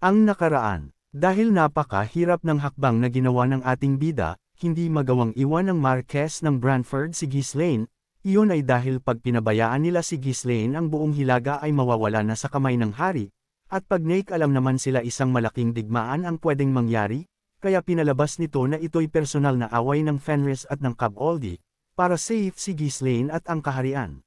Ang nakaraan. Dahil napakahirap ng hakbang na ginawa ng ating bida, hindi magawang iwan ng Marquess ng Branford si Ghislaine, iyon ay dahil pag pinabayaan nila si Ghislaine ang buong Hilaga ay mawawala na sa kamay ng hari, at pag alam naman sila isang malaking digmaan ang pwedeng mangyari, kaya pinalabas nito na ito'y personal na away ng Fenris at ng Cab Aldie, para safe si Ghislaine at ang kaharian.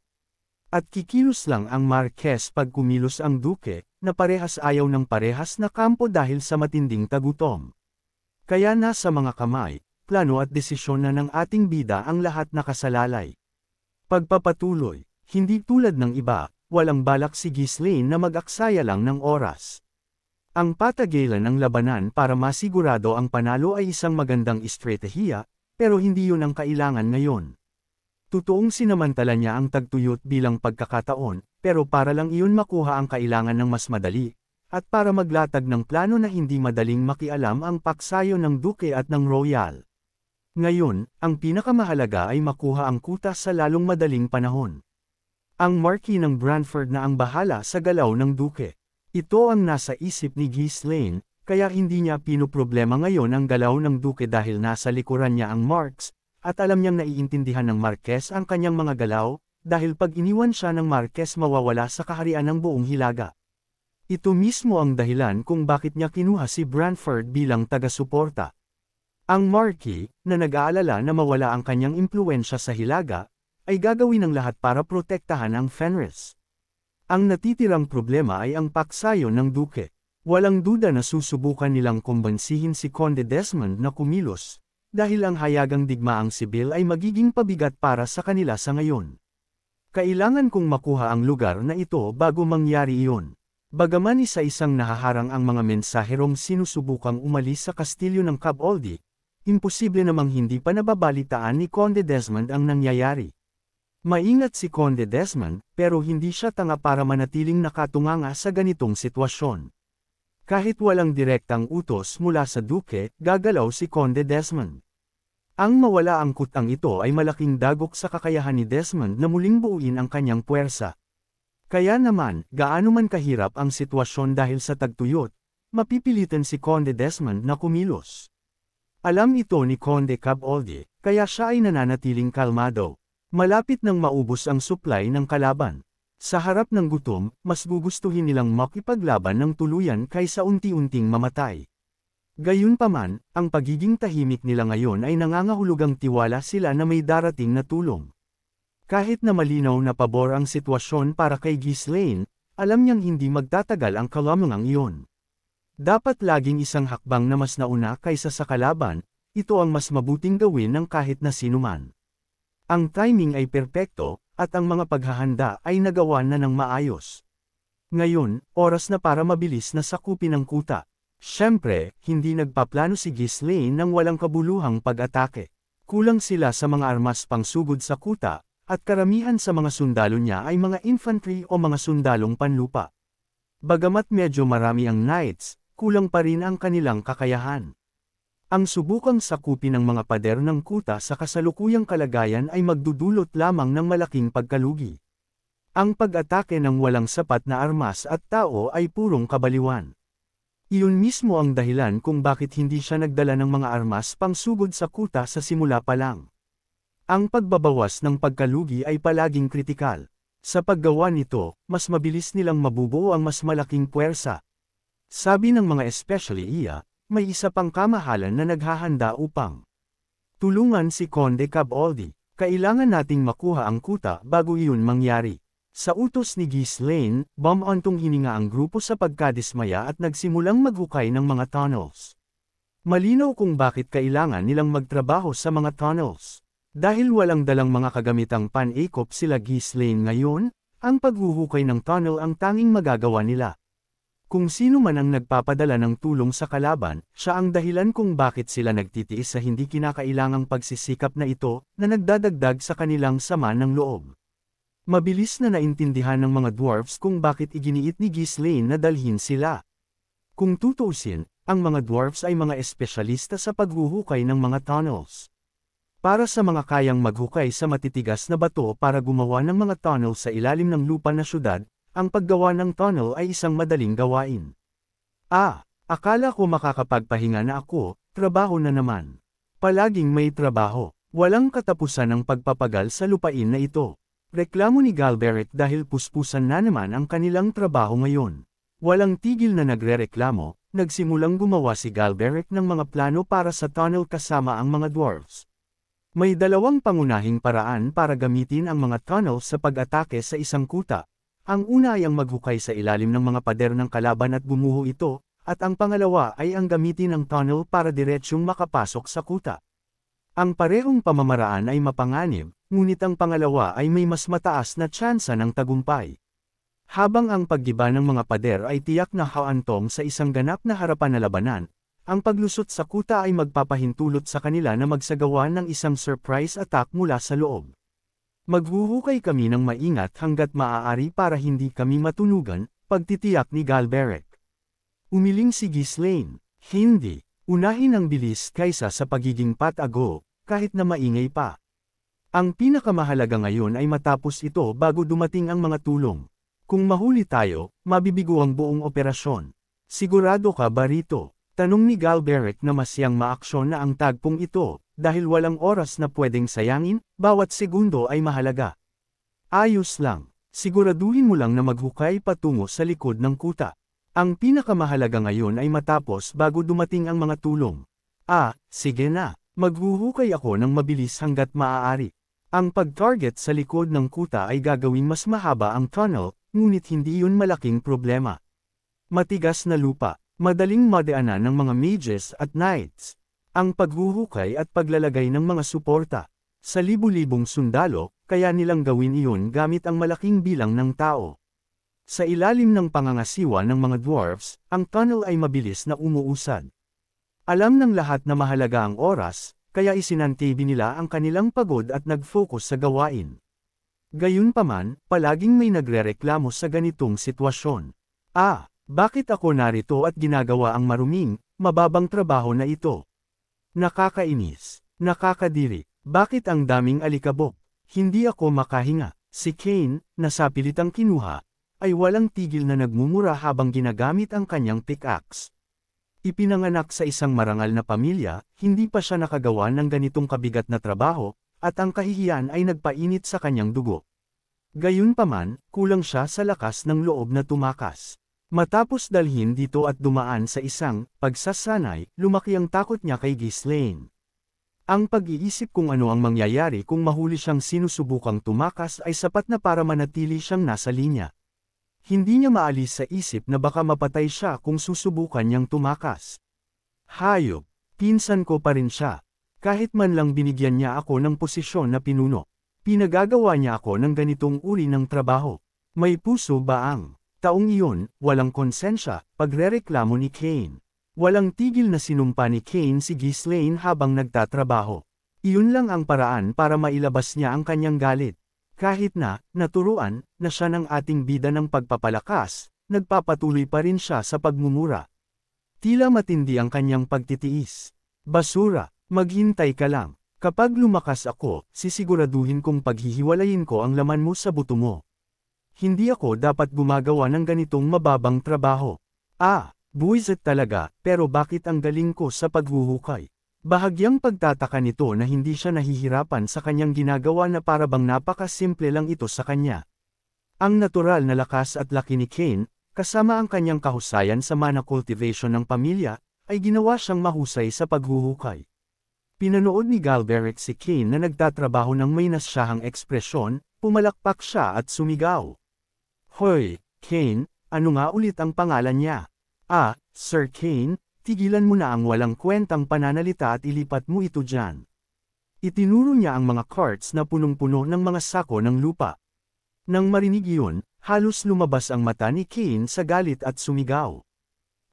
At kikilos lang ang Marquess pag kumilos ang Duke, na parehas ayaw ng parehas na kampo dahil sa matinding tagutom. Kaya nasa mga kamay, plano at desisyon na ng ating bida ang lahat nakasalalay. Pagpapatuloy, hindi tulad ng iba, walang balak si Ghislaine na mag-aksaya lang ng oras. Ang patagalan ng labanan para masigurado ang panalo ay isang magandang estratehiya, pero hindi yun ang kailangan ngayon. Totoong sinamantala niya ang tagtuyot bilang pagkakataon, pero para lang iyon makuha ang kailangan ng mas madali, at para maglatag ng plano na hindi madaling makialam ang paksayo ng Duke at ng Royal. Ngayon, ang pinakamahalaga ay makuha ang kuta sa lalong madaling panahon. Ang Marquis ng Branford na ang bahala sa galaw ng Duke. Ito ang nasa isip ni Ghislaine, kaya hindi niya pinoproblema ngayon ang galaw ng Duke dahil nasa likuran niya ang Marks, at alam niyang naiintindihan ng Marquess ang kanyang mga galaw, dahil pag iniwan siya ng Marquess mawawala sa kaharian ng buong Hilaga. Ito mismo ang dahilan kung bakit niya kinuha si Branford bilang taga-suporta. Ang Marquis, na nag-aalala na mawala ang kanyang impluwensya sa Hilaga, ay gagawin ang lahat para protektahan ang Fenris. Ang natitirang problema ay ang paksayo ng Duke. Walang duda na susubukan nilang kumbansihin si Conde Desmond na kumilos, dahil ang hayagang digmaang sibil ay magiging pabigat para sa kanila sa ngayon. Kailangan kong makuha ang lugar na ito bago mangyari iyon. Bagaman isa-isang nahaharang ang mga mensaherong sinusubukang umalis sa kastilyo ng Cab Aldie, imposible namang hindi pa nababalitaan ni Conde Desmond ang nangyayari. Maingat si Conde Desmond, pero hindi siya tanga para manatiling nakatunganga sa ganitong sitwasyon. Kahit walang direktang utos mula sa Duke, gagalaw si Conde Desmond. Ang mawala ang kutang ito ay malaking dagok sa kakayahan ni Desmond na muling buuin ang kanyang puwersa. Kaya naman, gaano man kahirap ang sitwasyon dahil sa tagtuyot, mapipilitan si Conde Desmond na kumilos. Alam ito ni Conde Cab Aldie, kaya siya ay nananatiling kalmado. Malapit nang maubos ang supply ng kalaban. Sa harap ng gutom, mas gugustuhin nilang makipaglaban ng tuluyan kaysa unti-unting mamatay. Gayunpaman, ang pagiging tahimik nila ngayon ay nangangahulugang tiwala sila na may darating na tulong. Kahit na malinaw na pabor ang sitwasyon para kay Ghislaine, alam niyang hindi magtatagal ang kalamangang iyon. Dapat laging isang hakbang na mas nauna kaysa sa kalaban, ito ang mas mabuting gawin ng kahit na sinuman. Ang timing ay perpekto, at ang mga paghahanda ay nagawa na ng maayos. Ngayon, oras na para mabilis na sakupin ang kuta. Siyempre, hindi nagpaplano si Ghislaine ng walang kabuluhang pag-atake. Kulang sila sa mga armas pangsugod sa kuta, at karamihan sa mga sundalo niya ay mga infantry o mga sundalong panlupa. Bagamat medyo marami ang knights, kulang pa rin ang kanilang kakayahan. Ang subukang sakupin ng mga pader ng kuta sa kasalukuyang kalagayan ay magdudulot lamang ng malaking pagkalugi. Ang pag-atake ng walang sapat na armas at tao ay purong kabaliwan. Iyon mismo ang dahilan kung bakit hindi siya nagdala ng mga armas pangsugod sa kuta sa simula pa lang. Ang pagbabawas ng pagkalugi ay palaging kritikal. Sa paggawa nito, mas mabilis nilang mabubuo ang mas malaking puwersa. Sabi ng mga espesyaliya, may isa pang kamahalan na naghahanda upang tulungan si Conde Cab Aldie. Kailangan nating makuha ang kuta bago iyon mangyari. Sa utos ni Ghislaine, bumontong hininga ang grupo sa pagkadismaya at nagsimulang maghukay ng mga tunnels. Malinaw kung bakit kailangan nilang magtrabaho sa mga tunnels. Dahil walang dalang mga kagamitang pan-akop sila Ghislaine ngayon, ang paghuhukay ng tunnel ang tanging magagawa nila. Kung sino man ang nagpapadala ng tulong sa kalaban, siya ang dahilan kung bakit sila nagtitiis sa hindi kinakailangang pagsisikap na ito, na nagdadagdag sa kanilang sama ng loob. Mabilis na naintindihan ng mga dwarfs kung bakit iginiit ni Ghislaine na dalhin sila. Kung tutuusin, ang mga dwarfs ay mga espesyalista sa paghuhukay ng mga tunnels. Para sa mga kayang maghukay sa matitigas na bato para gumawa ng mga tunnel sa ilalim ng lupa na syudad, ang paggawa ng tunnel ay isang madaling gawain. Akala ko makakapagpahinga na ako, trabaho na naman. Palaging may trabaho. Walang katapusan ang pagpapagal sa lupain na ito. Reklamo ni Galberic dahil puspusan na naman ang kanilang trabaho ngayon. Walang tigil na nagrereklamo, nagsimulang gumawa si Galberic ng mga plano para sa tunnel kasama ang mga dwarves. May dalawang pangunahing paraan para gamitin ang mga tunnel sa pag-atake sa isang kuta. Ang una ay ang maghukay sa ilalim ng mga pader ng kalaban at gumuho ito, at ang pangalawa ay ang gamitin ang tunnel para diretsyong makapasok sa kuta. Ang parehong pamamaraan ay mapanganib, ngunit ang pangalawa ay may mas mataas na tsansa ng tagumpay. Habang ang paggiba ng mga pader ay tiyak na haantong sa isang ganap na harapan na labanan, ang paglusot sa kuta ay magpapahintulot sa kanila na magsagawa ng isang surprise attack mula sa loob. Maghuhukay kami ng maingat hanggat maaari para hindi kami matunugan, pagtitiyak ni Galberic. Umiling si Ghislaine. Hindi. Unahin ang bilis kaysa sa pagiging patago, kahit na maingay pa. Ang pinakamahalaga ngayon ay matapos ito bago dumating ang mga tulong. Kung mahuli tayo, mabibigo ang buong operasyon. Sigurado ka ba rito? Tanong ni Galberic na masyang maaksyon na ang tagpong ito, dahil walang oras na pwedeng sayangin, bawat segundo ay mahalaga. Ayos lang. Siguraduhin mo lang na maghukay patungo sa likod ng kuta. Ang pinakamahalaga ngayon ay matapos bago dumating ang mga tulong. Sige na. Maghuhukay ako ng mabilis hanggat maaari. Ang pag-target sa likod ng kuta ay gagawing mas mahaba ang tunnel, ngunit hindi yun malaking problema. Matigas na lupa, madaling madaanan ng mga mages at knights. Ang paghuhukay at paglalagay ng mga suporta. Sa libu-libong sundalo, kaya nilang gawin iyon gamit ang malaking bilang ng tao. Sa ilalim ng pangangasiwa ng mga dwarves, ang tunnel ay mabilis na umuusad. Alam ng lahat na mahalaga ang oras, kaya isinantibi nila ang kanilang pagod at nag-focus sa gawain. Gayunpaman, palaging may nagrereklamo sa ganitong sitwasyon. Bakit ako narito at ginagawa ang maruming, mababang trabaho na ito? Nakakainis. Nakakadiri. Bakit ang daming alikabok? Hindi ako makahinga. Si Cain, na sa pilitang kinuha, ay walang tigil na nagmumura habang ginagamit ang kanyang pickaxe. Ipinanganak sa isang marangal na pamilya, hindi pa siya nakagawa ng ganitong kabigat na trabaho, at ang kahihiyan ay nagpainit sa kanyang dugo. Gayunpaman, kulang siya sa lakas ng loob na tumakas. Matapos dalhin dito at dumaan sa isang pagsasanay, lumaki ang takot niya kay Ghislaine. Ang pag-iisip kung ano ang mangyayari kung mahuli siyang sinusubukang tumakas ay sapat na para manatili siyang nasa linya. Hindi niya maalis sa isip na baka mapatay siya kung susubukan niyang tumakas. Hayop, pinsan ko pa rin siya. Kahit man lang binigyan niya ako ng posisyon na pinuno, pinagagawa niya ako ng ganitong uri ng trabaho. May puso ba ang taong iyon, walang konsensya, pagrereklamo ni Cain. Walang tigil na sinumpa ni Cain si Ghislaine habang nagtatrabaho. Iyon lang ang paraan para mailabas niya ang kanyang galit. Kahit na, naturuan, na siya ng ating bida ng pagpapalakas, nagpapatuloy pa rin siya sa pagmumura. Tila matindi ang kanyang pagtitiis. Basura, maghintay ka lang. Kapag lumakas ako, sisiguraduhin kong paghihiwalayin ko ang laman mo sa buto mo. Hindi ako dapat gumagawa ng ganitong mababang trabaho. Buwisit talaga, pero bakit ang galing ko sa paghuhukay? Bahagyang pagtataka nito na hindi siya nahihirapan sa kanyang ginagawa na parabang napakasimple lang ito sa kanya. Ang natural na lakas at laki ni Cain, kasama ang kanyang kahusayan sa mana cultivation ng pamilya, ay ginawa siyang mahusay sa paghuhukay. Pinanood ni Galberic si Cain na nagtatrabaho ng may nasyahang ekspresyon, pumalakpak siya at sumigaw. Hoy, Cain, ano nga ulit ang pangalan niya? Sir Cain, tigilan mo na ang walang kwentang pananalita at ilipat mo ito dyan. Itinuro niya ang mga carts na punong-puno ng mga sako ng lupa. Nang marinig iyon, halos lumabas ang mata ni Cain sa galit at sumigaw.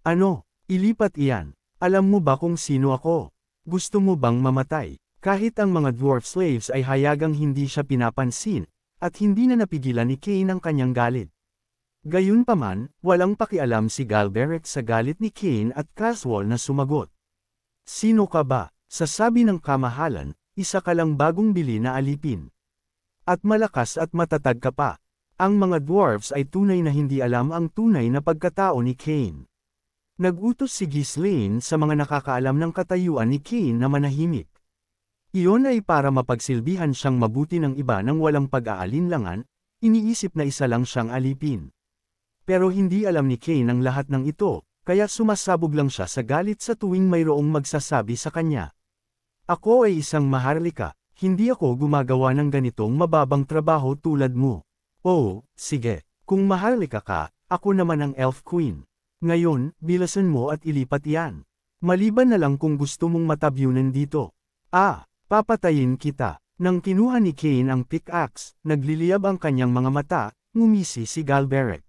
Ano? Ilipat iyan. Alam mo ba kung sino ako? Gusto mo bang mamatay? Kahit ang mga dwarf slaves ay hayagang hindi siya pinapansin, at hindi na napigilan ni Cain ang kanyang galit. Gayunpaman, walang pakialam si Galberic sa galit ni Cain at casual na sumagot. Sino ka ba? Sa sabi ng kamahalan, isa ka lang bagong bili na alipin. At malakas at matatag ka pa. Ang mga dwarves ay tunay na hindi alam ang tunay na pagkatao ni Cain. Nagutos si Ghislaine sa mga nakakaalam ng katayuan ni Cain na manahimik. Iyon ay para mapagsilbihan siyang mabuti ng iba nang walang pag-aalinlangan, iniisip na isa lang siyang alipin. Pero hindi alam ni Cain ang lahat ng ito, kaya sumasabog lang siya sa galit sa tuwing mayroong magsasabi sa kanya. Ako ay isang maharlika, hindi ako gumagawa ng ganitong mababang trabaho tulad mo. Oh, sige, kung maharlika ka, ako naman ang Elf Queen. Ngayon, bilasan mo at ilipat yan. Maliban na lang kung gusto mong matabyunan dito. Papatayin kita. Nang kinuha ni Cain ang pickaxe, nagliliyab ang kanyang mga mata, ngumisi si Galberic.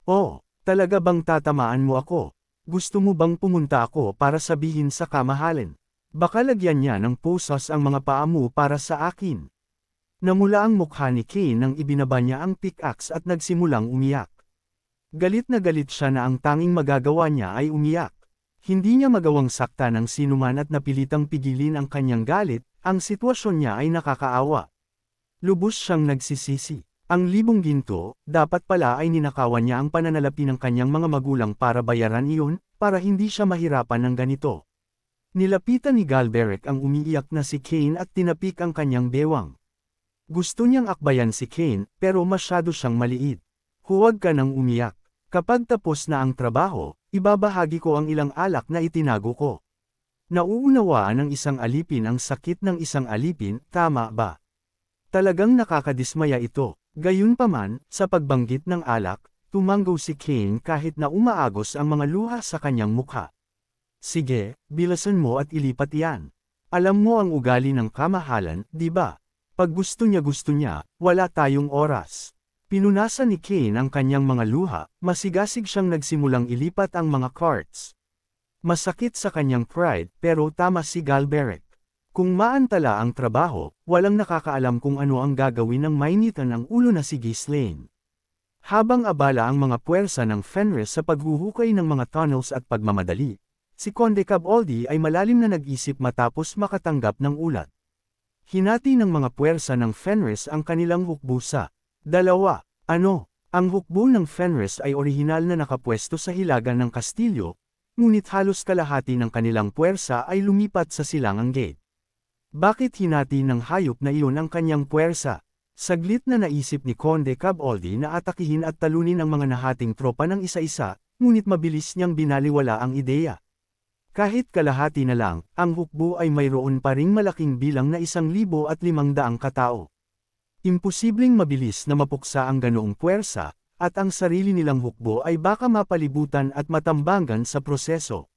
Oh, talaga bang tatamaan mo ako? Gusto mo bang pumunta ako para sabihin sa kamahalin? Baka lagyan niya ng posas ang mga paa mo para sa akin. Namula ang mukha ni Cain nang ibinaba niya ang pickaxe at nagsimulang umiyak. Galit na galit siya na ang tanging magagawa niya ay umiyak. Hindi niya magawang sakta ng sinuman at napilitang pigilin ang kanyang galit, ang sitwasyon niya ay nakakaawa. Lubos siyang nagsisisi. Ang 1,000 ginto, dapat pala ay ninakawan niya ang pananalapi ng kanyang mga magulang para bayaran iyon, para hindi siya mahirapan ng ganito. Nilapitan ni Galberic ang umiiyak na si Cain at tinapik ang kanyang bewang. Gusto niyang akbayan si Cain, pero masyado siyang maliit. Huwag ka nang umiyak. Kapag tapos na ang trabaho, ibabahagi ko ang ilang alak na itinago ko. Nauunawaan ng isang alipin ang sakit ng isang alipin, tama ba? Talagang nakakadismaya ito. Gayunpaman, sa pagbanggit ng alak, tumanggo si Cain kahit na umaagos ang mga luha sa kanyang mukha. Sige, bilasan mo at ilipat yan. Alam mo ang ugali ng kamahalan, di ba? Pag gusto niya, wala tayong oras. Pinunasan ni Cain ang kanyang mga luha, masigasig siyang nagsimulang ilipat ang mga carts. Masakit sa kanyang pride, pero tama si Galberic. Kung maantala ang trabaho, walang nakakaalam kung ano ang gagawin ng mainitan ng ulo na si Ghislaine. Habang abala ang mga puwersa ng Fenris sa paghuhukay ng mga tunnels at pagmamadali, si Conde Caboldi ay malalim na nag-isip matapos makatanggap ng ulat. Hinati ng mga puwersa ng Fenris ang kanilang hukbo sa 2. Ang hukbo ng Fenris ay orihinal na nakapwesto sa hilaga ng kastilyo, ngunit halos kalahati ng kanilang puwersa ay lumipat sa silangang gate. Bakit hinati ng hayop na iyon ang kanyang puwersa? Saglit na naisip ni Conde Caboldi na atakihin at talunin ang mga nahating tropa ng isa-isa, ngunit mabilis niyang binaliwala ang ideya. Kahit kalahati na lang, ang hukbo ay mayroon pa ring malaking bilang na 1,500 katao. Imposibleng mabilis na mapuksa ang ganoong puwersa, at ang sarili nilang hukbo ay baka mapalibutan at matambangan sa proseso.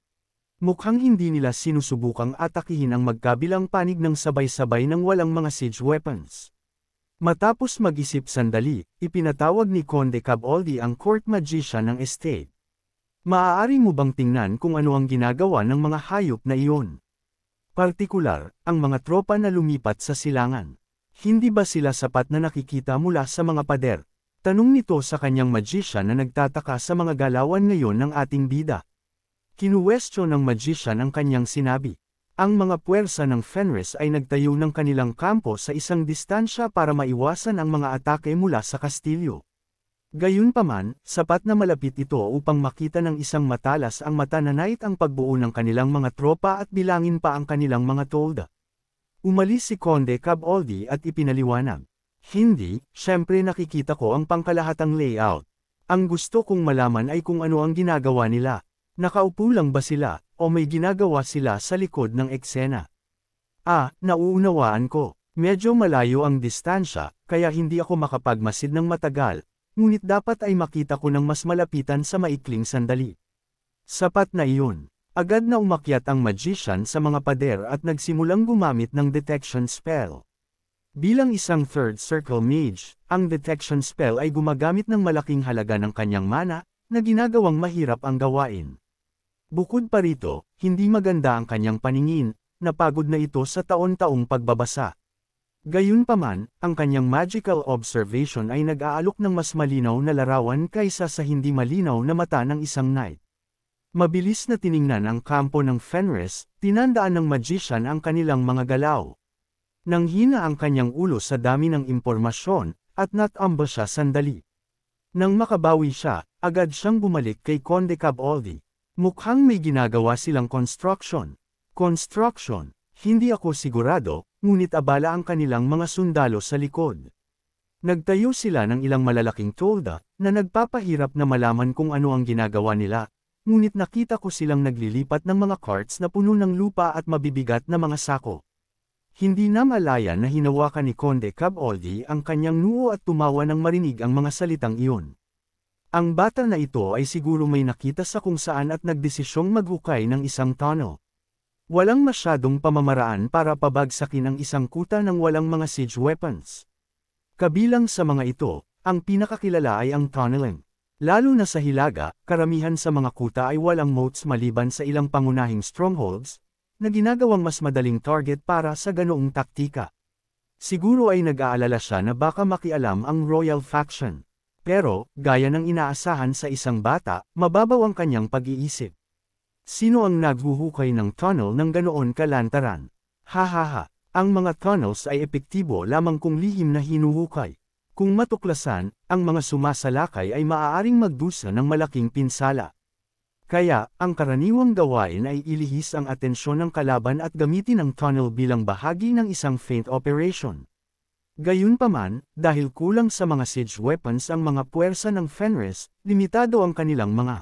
Mukhang hindi nila sinusubukang atakihin ang magkabilang panig ng sabay-sabay ng walang mga siege weapons. Matapos mag-isip sandali, ipinatawag ni Conde Caboldi ang court magician ng estate. Maaari mo bang tingnan kung ano ang ginagawa ng mga hayop na iyon? Partikular, ang mga tropa na lumipat sa silangan. Hindi ba sila sapat na nakikita mula sa mga pader? Tanong nito sa kanyang magician na nagtataka sa mga galawan ngayon ng ating bida. Kinuwestiyon ng magician ang kanyang sinabi. Ang mga puwersa ng Fenris ay nagtayo ng kanilang kampo sa isang distansya para maiwasan ang mga atake mula sa kastilyo. Gayunpaman, sapat na malapit ito upang makita ng isang matalas ang mata na nait ang pagbuo ng kanilang mga tropa at bilangin pa ang kanilang mga tolda. Umalis si Conde Caboldi at ipinaliwanag. Hindi, syempre nakikita ko ang pangkalahatang layout. Ang gusto kong malaman ay kung ano ang ginagawa nila. Nakaupo lang ba sila, o may ginagawa sila sa likod ng eksena? Nauunawaan ko. Medyo malayo ang distansya, kaya hindi ako makapagmasid ng matagal. Ngunit dapat ay makita ko ng mas malapitan sa maikling sandali. Sapat na iyon. Agad na umakyat ang magician sa mga pader at nagsimulang gumamit ng detection spell. Bilang isang third circle mage, ang detection spell ay gumagamit ng malaking halaga ng kanyang mana, na ginagawang mahirap ang gawain. Bukod pa rito, hindi maganda ang kanyang paningin, napagod na ito sa taon-taong pagbabasa. Gayunpaman, ang kanyang magical observation ay nag-aalok ng mas malinaw na larawan kaysa sa hindi malinaw na mata ng isang knight. Mabilis na tiningnan ang kampo ng Fenris, tinandaan ng magician ang kanilang mga galaw. Nanghina ang kanyang ulo sa dami ng impormasyon, at natamba siya sandali. Nang makabawi siya, agad siyang bumalik kay Conde Caboldi. Mukhang may ginagawa silang construction. Construction. Hindi ako sigurado, ngunit abala ang kanilang mga sundalo sa likod. Nagtayo sila ng ilang malalaking tolda, na nagpapahirap na malaman kung ano ang ginagawa nila, ngunit nakita ko silang naglilipat ng mga carts na puno ng lupa at mabibigat na mga sako. Hindi na malaya na hinawakan ni Conde Caboldi ang kanyang noo at tumawa nang marinig ang mga salitang iyon. Ang bata na ito ay siguro may nakita sa kung saan at nagdesisyong maghukay ng isang tunnel. Walang masyadong pamamaraan para pabagsakin ang isang kuta ng walang mga siege weapons. Kabilang sa mga ito, ang pinakakilala ay ang tunneling. Lalo na sa Hilaga, karamihan sa mga kuta ay walang moats maliban sa ilang pangunahing strongholds, na ginagawang mas madaling target para sa ganoong taktika. Siguro ay nag-aalala siya na baka makialam ang Royal Faction. Pero, gaya ng inaasahan sa isang bata, mababaw ang kanyang pag-iisip. Sino ang naghuhukay ng tunnel ng ganoon kalantaran? Hahaha, ang mga tunnels ay epektibo lamang kung lihim na hinuhukay. Kung matuklasan, ang mga sumasalakay ay maaaring magdusa ng malaking pinsala. Kaya, ang karaniwang gawain ay ilihis ang atensyon ng kalaban at gamitin ang tunnel bilang bahagi ng isang feint operation. Gayunpaman, dahil kulang sa mga siege weapons ang mga puwersa ng Fenris, limitado ang kanilang mga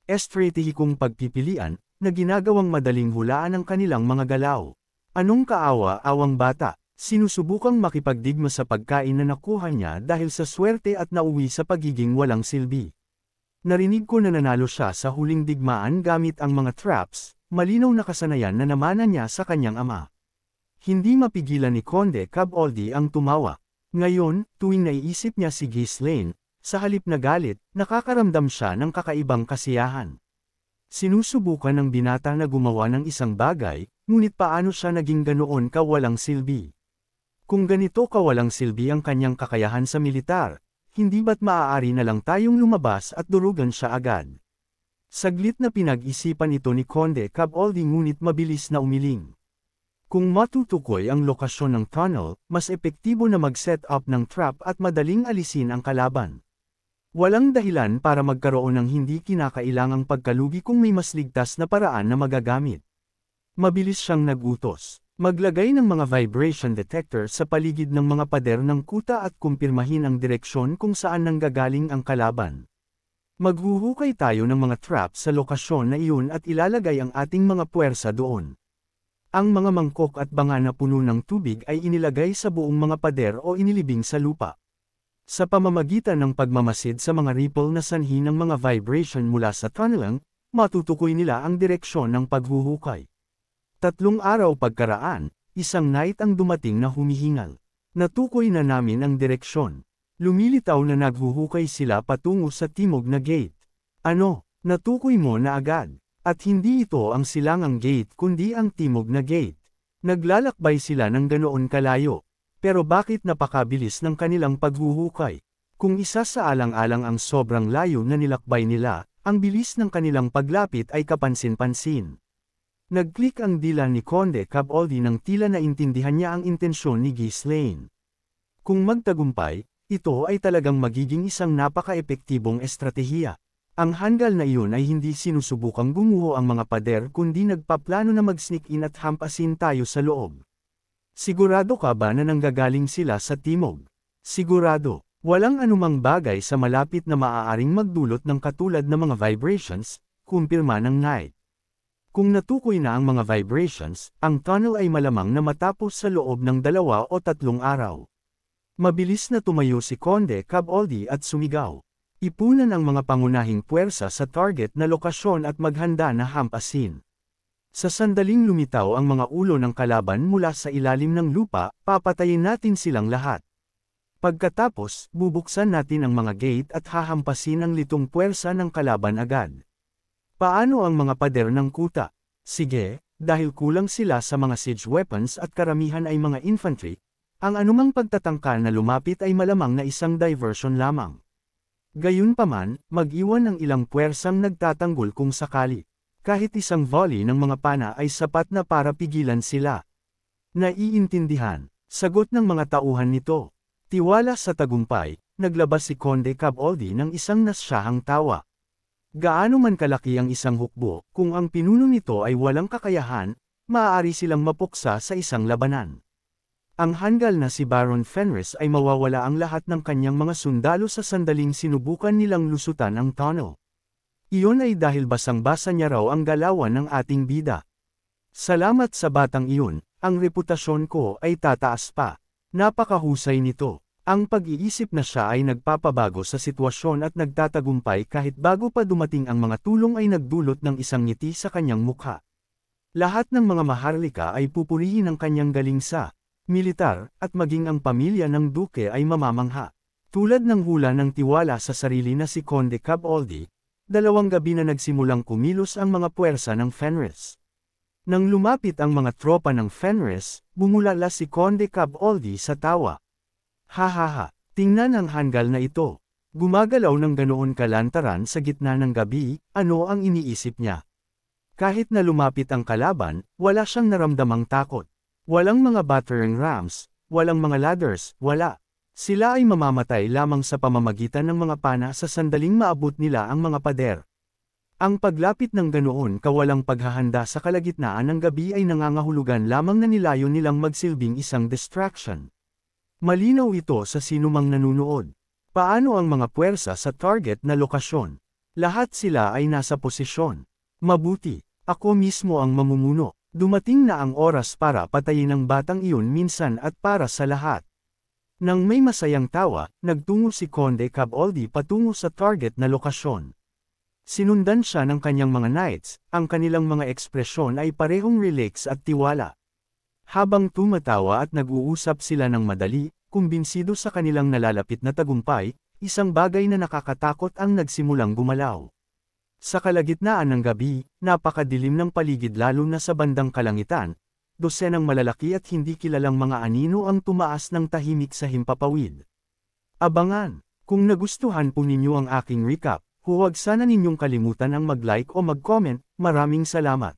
estratehikong pagpipilian, na ginagawang madaling hulaan ang kanilang mga galaw. Anong kaawa-awang bata, sinusubukang makipagdigma sa pagkain na nakuha niya dahil sa swerte at nauwi sa pagiging walang silbi. Narinig ko na nanalo siya sa huling digmaan gamit ang mga traps, malinaw na kasanayan na namana niya sa kanyang ama. Hindi mapigilan ni Conde Caboldi ang tumawa. Ngayon, tuwing naiisip niya si Ghislaine, sa halip na galit, nakakaramdam siya ng kakaibang kasiyahan. Sinusubukan ng binata na gumawa ng isang bagay, ngunit paano siya naging ganoon kawalang silbi? Kung ganito kawalang silbi ang kanyang kakayahan sa militar, hindi ba't maaari na lang tayong lumabas at durugan siya agad? Saglit na pinag-isipan ito ni Conde Caboldi ngunit mabilis na umiling. Kung matutukoy ang lokasyon ng tunnel, mas epektibo na mag-set up ng trap at madaling alisin ang kalaban. Walang dahilan para magkaroon ng hindi kinakailangang pagkalugi kung may mas ligtas na paraan na magagamit. Mabilis siyang nagutos. Maglagay ng mga vibration detector sa paligid ng mga pader ng kuta at kumpirmahin ang direksyon kung saan nanggagaling ang kalaban. Maghuhukay tayo ng mga trap sa lokasyon na iyon at ilalagay ang ating mga puwersa doon. Ang mga mangkok at banga na puno ng tubig ay inilagay sa buong mga pader o inilibing sa lupa. Sa pamamagitan ng pagmamasid sa mga ripple na sanhi ng mga vibration mula sa tunneling, matutukoy nila ang direksyon ng paghuhukay. 3 araw pagkaraan, isang night ang dumating na humihingal. Natukoy na namin ang direksyon. Lumilitaw na naghuhukay sila patungo sa timog na gate. Ano, natukoy mo na agad? At hindi ito ang silangang gate kundi ang timog na gate. Naglalakbay sila ng ganoon kalayo. Pero bakit napakabilis ng kanilang paghuhukay? Kung isa sa alang-alang ang sobrang layo na nilakbay nila, ang bilis ng kanilang paglapit ay kapansin-pansin. Nag-click ang dila ni Conde Caboldi nang tila naintindihan niya ang intensyon ni Ghislaine. Kung magtagumpay, ito ay talagang magiging isang napaka-epektibong estratehiya. Ang hanggal na iyon ay hindi sinusubukang gumuho ang mga pader kundi nagpaplano na mag-sneak in at hampasin tayo sa loob. Sigurado ka ba na nanggagaling sila sa timog? Sigurado. Walang anumang bagay sa malapit na maaaring magdulot ng katulad na mga vibrations, kumpirma ng Knight. Kung natukoy na ang mga vibrations, ang tunnel ay malamang na matapos sa loob ng 2 o 3 araw. Mabilis na tumayo si Conde Caboldi at sumigaw. Ipunan ang mga pangunahing puwersa sa target na lokasyon at maghanda na hampasin. Sa sandaling lumitaw ang mga ulo ng kalaban mula sa ilalim ng lupa, papatayin natin silang lahat. Pagkatapos, bubuksan natin ang mga gate at hahampasin ang litong puwersa ng kalaban agad. Paano ang mga pader ng kuta? Sige, dahil kulang sila sa mga siege weapons at karamihan ay mga infantry, ang anumang pagtatangka na lumapit ay malamang na isang diversion lamang. Gayunpaman, mag-iwan ng ilang puwersang nagtatanggol kung sakali. Kahit isang volley ng mga pana ay sapat na para pigilan sila. Naiintindihan, sagot ng mga tauhan nito. Tiwala sa tagumpay, naglabas si Conde Caboldi ng isang nasyahang tawa. Gaano man kalaki ang isang hukbo, kung ang pinuno nito ay walang kakayahan, maaari silang mapuksa sa isang labanan. Ang hanggal na si Baron Fenris ay mawawala ang lahat ng kanyang mga sundalo sa sandaling sinubukan nilang lusutan ang tunnel. Iyon ay dahil basang-basa niya raw ang galawan ng ating bida. Salamat sa batang iyon, ang reputasyon ko ay tataas pa. Napakahusay nito. Ang pag-iisip na siya ay nagpapabago sa sitwasyon at nagtatagumpay kahit bago pa dumating ang mga tulong ay nagdulot ng isang ngiti sa kanyang mukha. Lahat ng mga maharlika ay pupurihin ang kanyang galing sa militar, at maging ang pamilya ng duke ay mamamangha. Tulad ng hula ng tiwala sa sarili na si Conde Caboldi, 2 gabi na nagsimulang kumilos ang mga puwersa ng Fenris. Nang lumapit ang mga tropa ng Fenris, bumulala si Conde Caboldi sa tawa. Hahaha, tingnan ang hanggal na ito. Gumagalaw ng ganoon kalantaran sa gitna ng gabi, ano ang iniisip niya? Kahit na lumapit ang kalaban, wala siyang naramdamang takot. Walang mga battering rams, walang mga ladders, wala. Sila ay mamamatay lamang sa pamamagitan ng mga pana sa sandaling maabot nila ang mga pader. Ang paglapit ng ganoon kawalang paghahanda sa kalagitnaan ng gabi ay nangangahulugan lamang na nilayo nilang magsilbing isang distraction. Malinaw ito sa sinumang nanunood. Paano ang mga puwersa sa target na lokasyon? Lahat sila ay nasa posisyon. Mabuti, ako mismo ang mamumuno. Dumating na ang oras para patayin ang batang iyon minsan at para sa lahat. Nang may masayang tawa, nagtungo si Conde Caboldi patungo sa target na lokasyon. Sinundan siya ng kanyang mga knights, ang kanilang mga ekspresyon ay parehong relax at tiwala. Habang tumatawa at nag-uusap sila ng madali, kumbinsido sa kanilang nalalapit na tagumpay, isang bagay na nakakatakot ang nagsimulang gumalaw. Sa kalagitnaan ng gabi, napakadilim ng paligid lalo na sa bandang kalangitan, dosenang malalaki at hindi kilalang mga anino ang tumaas ng tahimik sa himpapawid. Abangan! Kung nagustuhan po ninyo ang aking recap, huwag sana ninyong kalimutan ang mag-like o mag-comment. Maraming salamat.